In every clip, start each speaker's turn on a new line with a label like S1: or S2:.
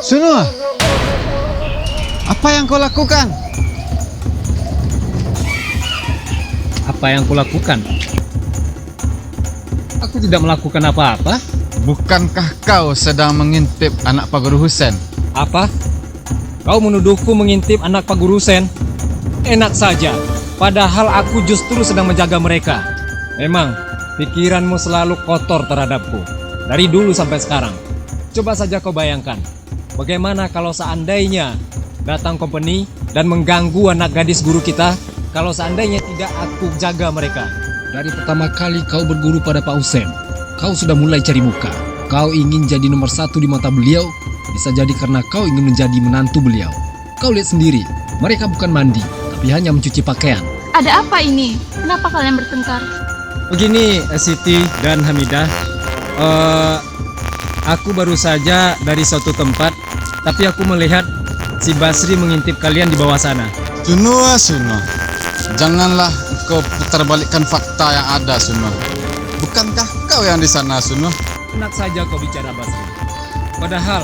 S1: Suno, apa yang kau lakukan?
S2: Apa yang kulakukan? Aku tidak melakukan apa-apa.
S1: Bukankah kau sedang mengintip anak Pak Guru Husen?
S2: Apa? Kau menuduhku mengintip anak Pak Guru Sen? Enak saja, padahal aku justru sedang menjaga mereka. Memang, pikiranmu selalu kotor terhadapku. Dari dulu sampai sekarang. Coba saja kau bayangkan, bagaimana kalau seandainya datang company dan mengganggu anak gadis guru kita, kalau seandainya tidak aku jaga mereka. Dari pertama kali kau berguru pada Pak Husen, kau sudah mulai cari muka. Kau ingin jadi nomor 1 di mata beliau, bisa jadi karena kau ingin menjadi menantu beliau. Kau lihat sendiri, mereka bukan mandi, tapi hanya mencuci pakaian.
S3: Ada apa ini? Kenapa kalian bertengkar?
S2: Begini, Siti dan Hamidah, aku baru saja dari suatu tempat, tapi aku melihat si Basri mengintip kalian di bawah sana.
S1: Suno, janganlah kau putarbalikkan fakta yang ada, Suno. Bukankah kau yang di sana, Suno?
S2: Enak saja kau bicara, Basri. Padahal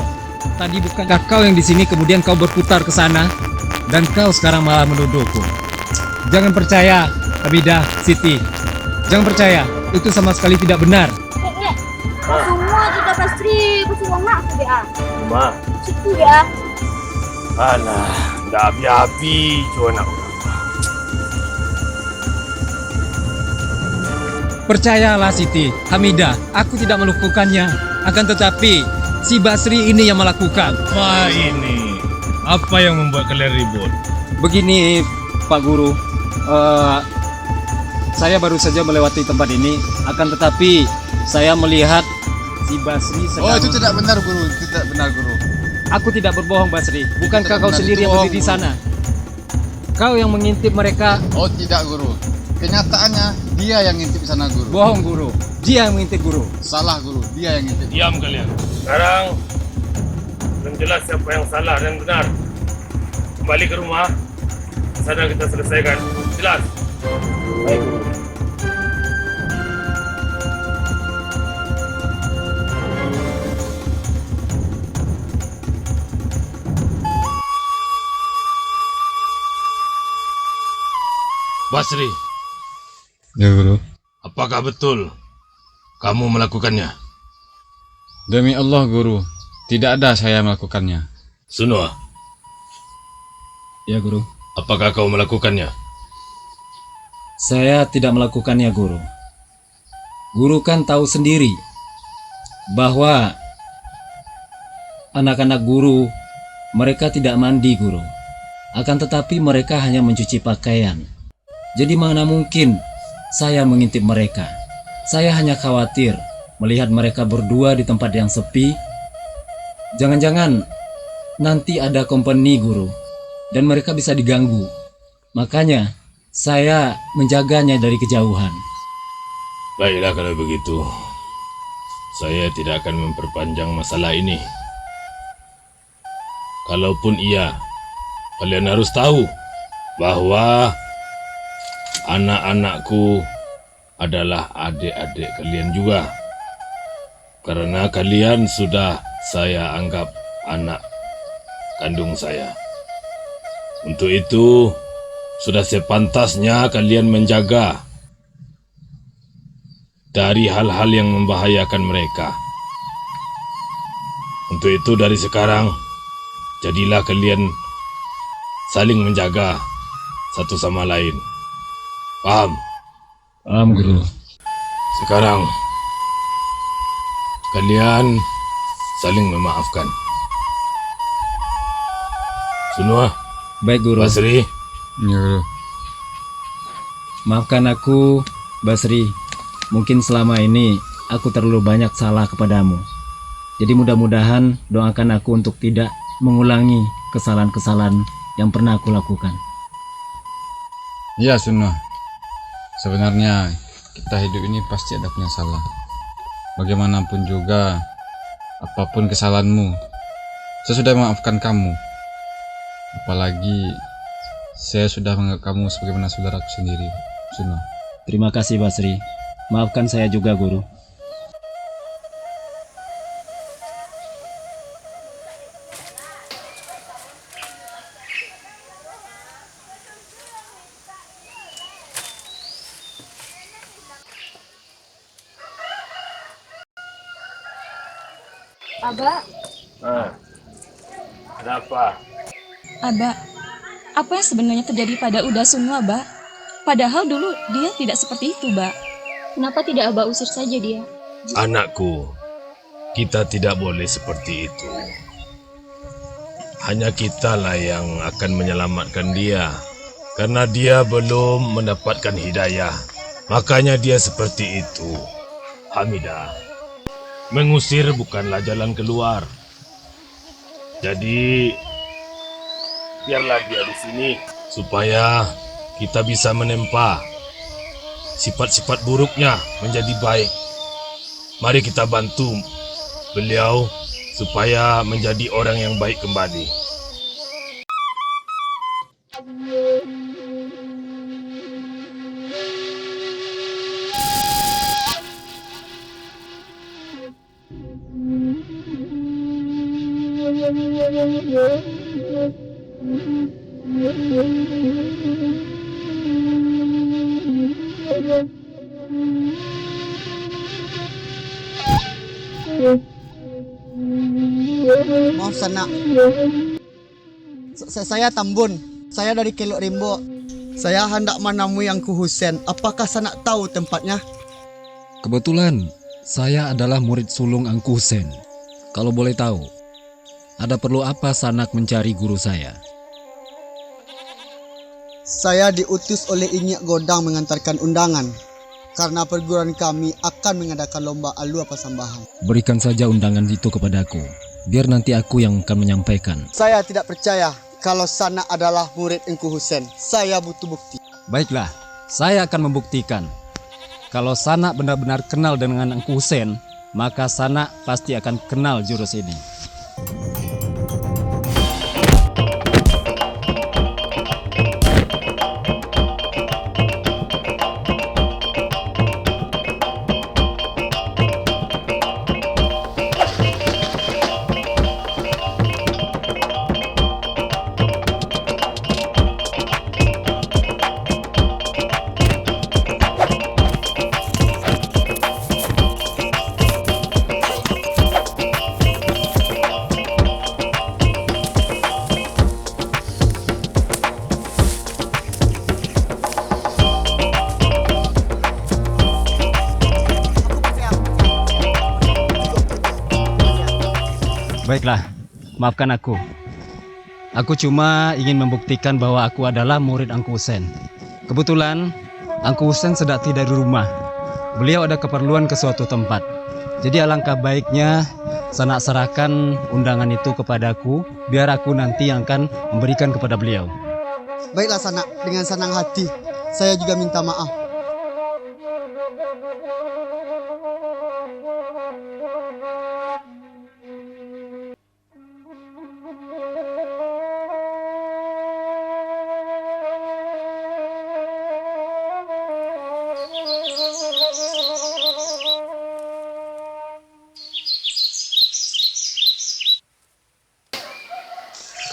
S2: tadi bukankah kau yang di sini, kemudian kau berputar ke sana, dan kau sekarang malah menuduhku. Jangan percaya, Hamidah, Siti. Jangan percaya, itu sama sekali tidak benar.
S3: Semua kita pasti kesulang nak dia.
S4: Ma,
S3: Situ ya.
S4: alah, dah habis-habis tu anak orang.
S2: Percayalah Siti, Hamidah, aku tidak melakukannya. Akan tetapi, si Basri ini yang melakukan.
S4: Apa ini? Apa yang membuat kalian ribut?
S2: Begini, Pak Guru, saya baru saja melewati tempat ini. Akan tetapi, saya melihat si Basri sedang...
S1: Oh, itu tidak benar, Guru. Tidak benar, Guru.
S2: Aku tidak berbohong, Basri. Bukankah
S1: Tidak
S2: kau
S1: benar,
S2: sendiri
S1: itu
S2: yang berdiri di
S1: bohong,
S2: sana? Kau yang mengintip mereka.
S1: Oh, tidak, Guru. Kenyataannya dia yang ngintip di sana, Guru.
S2: Bohong, Guru. Dia yang mengintip, Guru.
S1: Salah, Guru. Dia yang ngintip.
S4: Diam kalian. Sekarang belum jelas siapa yang salah dan benar. Kembali ke rumah. Sana kita selesaikan. Jelas. Baik, Guru. Basri,
S1: Ya, Guru.
S4: apakah betul kamu melakukannya?
S1: Demi Allah, Guru. Tidak ada saya melakukannya.
S4: Sunwa,
S2: Ya, Guru.
S4: apakah kau melakukannya?
S2: Saya tidak melakukannya, Guru. Guru kan tahu sendiri bahwa anak-anak guru mereka tidak mandi, Guru. Akan tetapi mereka hanya mencuci pakaian. Jadi mana mungkin saya mengintip mereka. Saya hanya khawatir melihat mereka berdua di tempat yang sepi. Jangan-jangan nanti ada company, Guru, dan mereka bisa diganggu. Makanya saya menjaganya dari kejauhan.
S4: Baiklah kalau begitu. Saya tidak akan memperpanjang masalah ini. Kalaupun iya, kalian harus tahu bahwa anak-anakku adalah adik-adik kalian juga. Karena kalian sudah saya anggap anak kandung saya. Untuk itu, sudah sepantasnya kalian menjaga dari hal-hal yang membahayakan mereka. Untuk itu dari sekarang, jadilah kalian saling menjaga satu sama lain. Paham?
S2: Paham, Guru.
S4: Sekarang, kalian saling memaafkan. Sunwa,
S2: Baik, Guru.
S4: Basri,
S1: Ya, Guru.
S2: Maafkan aku, Basri. Mungkin selama ini aku terlalu banyak salah kepadamu. Jadi mudah-mudahan doakan aku untuk tidak mengulangi kesalahan-kesalahan yang pernah aku lakukan.
S1: Ya, Suno. Sebenarnya kita hidup ini pasti ada punya salah. Bagaimanapun juga, apapun kesalahanmu, saya sudah memaafkan kamu. Apalagi saya sudah menganggap kamu sebagaimana saudaraku sendiri, Suno.
S2: Terima kasih, Basri. Maafkan saya juga, Guru.
S3: Aba,
S4: Ada apa?
S5: Aba, apa yang sebenarnya terjadi pada Uda Sunwa, Ba? Padahal dulu dia tidak seperti itu, Ba.
S3: kenapa tidak Aba usir saja dia?
S6: Anakku, kita tidak boleh seperti itu. Hanya kitalah yang akan menyelamatkan dia. Karena dia belum mendapatkan hidayah. Makanya dia seperti itu. Hamidah, mengusir bukanlah jalan keluar. Jadi, biarlah dia di sini. Supaya kita bisa menempa sifat-sifat buruknya menjadi baik. Mari kita bantu beliau supaya menjadi orang yang baik kembali.
S7: Maaf Sanak. Saya Tambun. Saya dari Kelok Rimbo. Saya hendak menemui Angku Husen. Apakah Sanak tahu tempatnya?
S2: Kebetulan saya adalah murid sulung Angku Husen. Kalau boleh tahu, ada perlu apa Sanak mencari guru saya?
S7: Saya diutus oleh Inyak Godang mengantarkan undangan. Karena perguruan kami akan mengadakan lomba alua pasambahan.
S2: Berikan saja undangan itu kepadaku, biar nanti aku yang akan menyampaikan.
S7: Saya tidak percaya kalau Sanak adalah murid Angku Husen. Saya butuh bukti.
S2: Baiklah, saya akan membuktikan. Kalau Sanak benar-benar kenal dengan Angku Husen, maka Sanak pasti akan kenal jurus ini. Baiklah, maafkan aku. Aku cuma ingin membuktikan bahwa aku adalah murid Angku Husen. Kebetulan, Angku Husen sedang tidak di rumah. Beliau ada keperluan ke suatu tempat. Jadi alangkah baiknya Sanak serahkan undangan itu kepadaku, biar aku nanti yang akan memberikan kepada beliau.
S7: Baiklah Sanak, dengan senang hati. Saya juga minta maaf.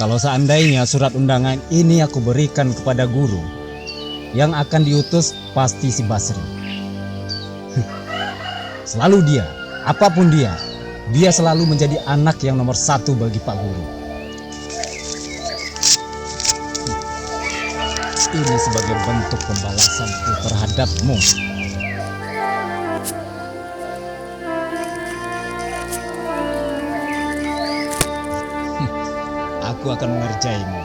S2: Kalau seandainya surat undangan ini aku berikan kepada guru, yang akan diutus pasti si Basri. Selalu dia, apapun dia selalu menjadi anak yang nomor satu bagi Pak Guru. Ini sebagai bentuk pembalasanku terhadapmu. Aku akan mengerjaimu.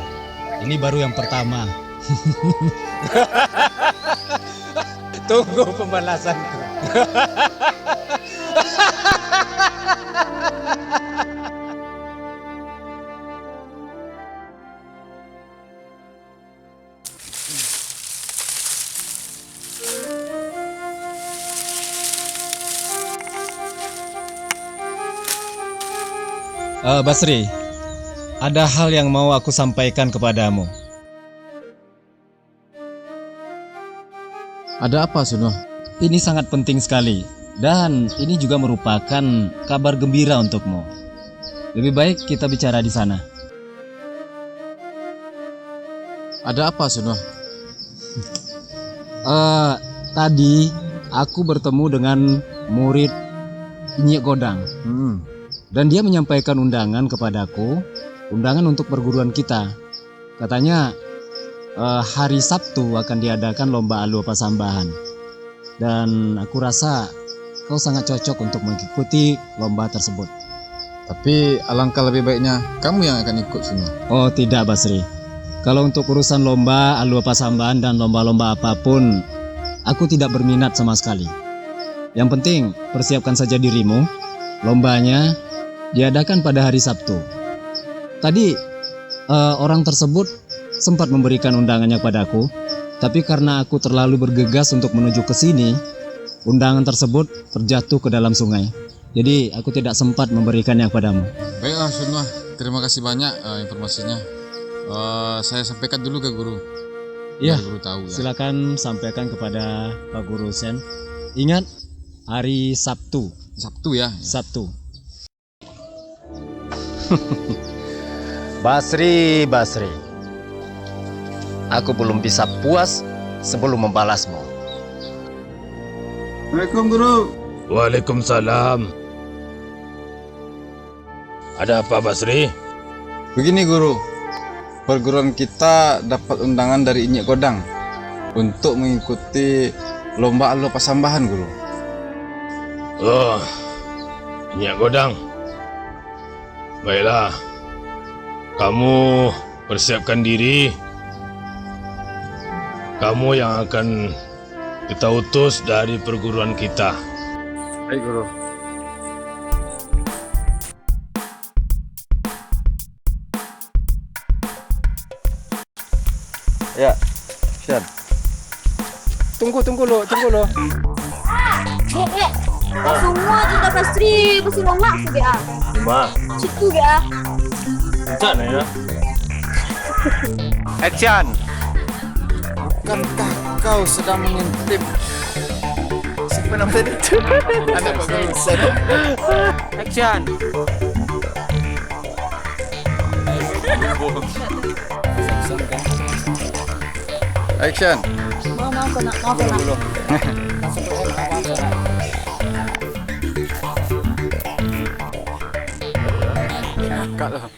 S2: Ini baru yang pertama. Tunggu pembalasanku. Basri, ada hal yang mau aku sampaikan kepadamu.
S1: Ada apa, Suno?
S2: Ini sangat penting sekali, dan ini juga merupakan kabar gembira untukmu. Lebih baik kita bicara di sana.
S1: Ada apa, Suno?
S2: Tadi aku bertemu dengan murid Inyak Godang. Dan dia menyampaikan undangan kepadaku, undangan untuk perguruan kita. Katanya hari Sabtu akan diadakan lomba Alua Pasambahan. Dan aku rasa kau sangat cocok untuk mengikuti lomba tersebut.
S1: Tapi alangkah lebih baiknya kamu yang akan ikut semua.
S2: Oh tidak Basri, kalau untuk urusan lomba Alua Pasambahan dan lomba-lomba apapun, aku tidak berminat sama sekali. Yang penting persiapkan saja dirimu. Lombanya diadakan pada hari Sabtu. Tadi orang tersebut sempat memberikan undangannya padaku, tapi karena aku terlalu bergegas untuk menuju ke sini, undangan tersebut terjatuh ke dalam sungai. Jadi aku tidak sempat memberikannya padamu.
S1: Baiklah Sunwa, terima kasih banyak informasinya. Saya sampaikan dulu ke guru.
S2: Iya,
S1: Biar guru tahu ya.
S2: silakan sampaikan kepada Pak Guru Sen. Ingat, hari Sabtu.
S1: Sabtu ya.
S2: Sabtu.
S8: Basri, aku belum bisa puas sebelum membalasmu.
S7: Assalamualaikum guru.
S6: Waalaikumsalam. Ada apa Basri?
S1: Begini guru, perguruan kita dapat undangan dari Inyek Godang untuk mengikuti lomba Alua Pasambahan guru.
S6: Oh, Nyak Godang. Baiklah, kamu persiapkan diri. Kamu yang akan kita utus dari perguruan kita.
S1: Baik guru.
S8: Ya, Syan. Tunggu lo.
S3: Semua tidak pasti longak ke BA.
S4: Cuma,
S3: Situ BA.
S4: sana ya.
S8: Action.
S7: Bukankah kau sedang mengintip? Siapa nama tadi? Anak Pak Guru Sen.
S8: Action.
S1: Action.
S3: Maaf kena.
S7: Kak loh.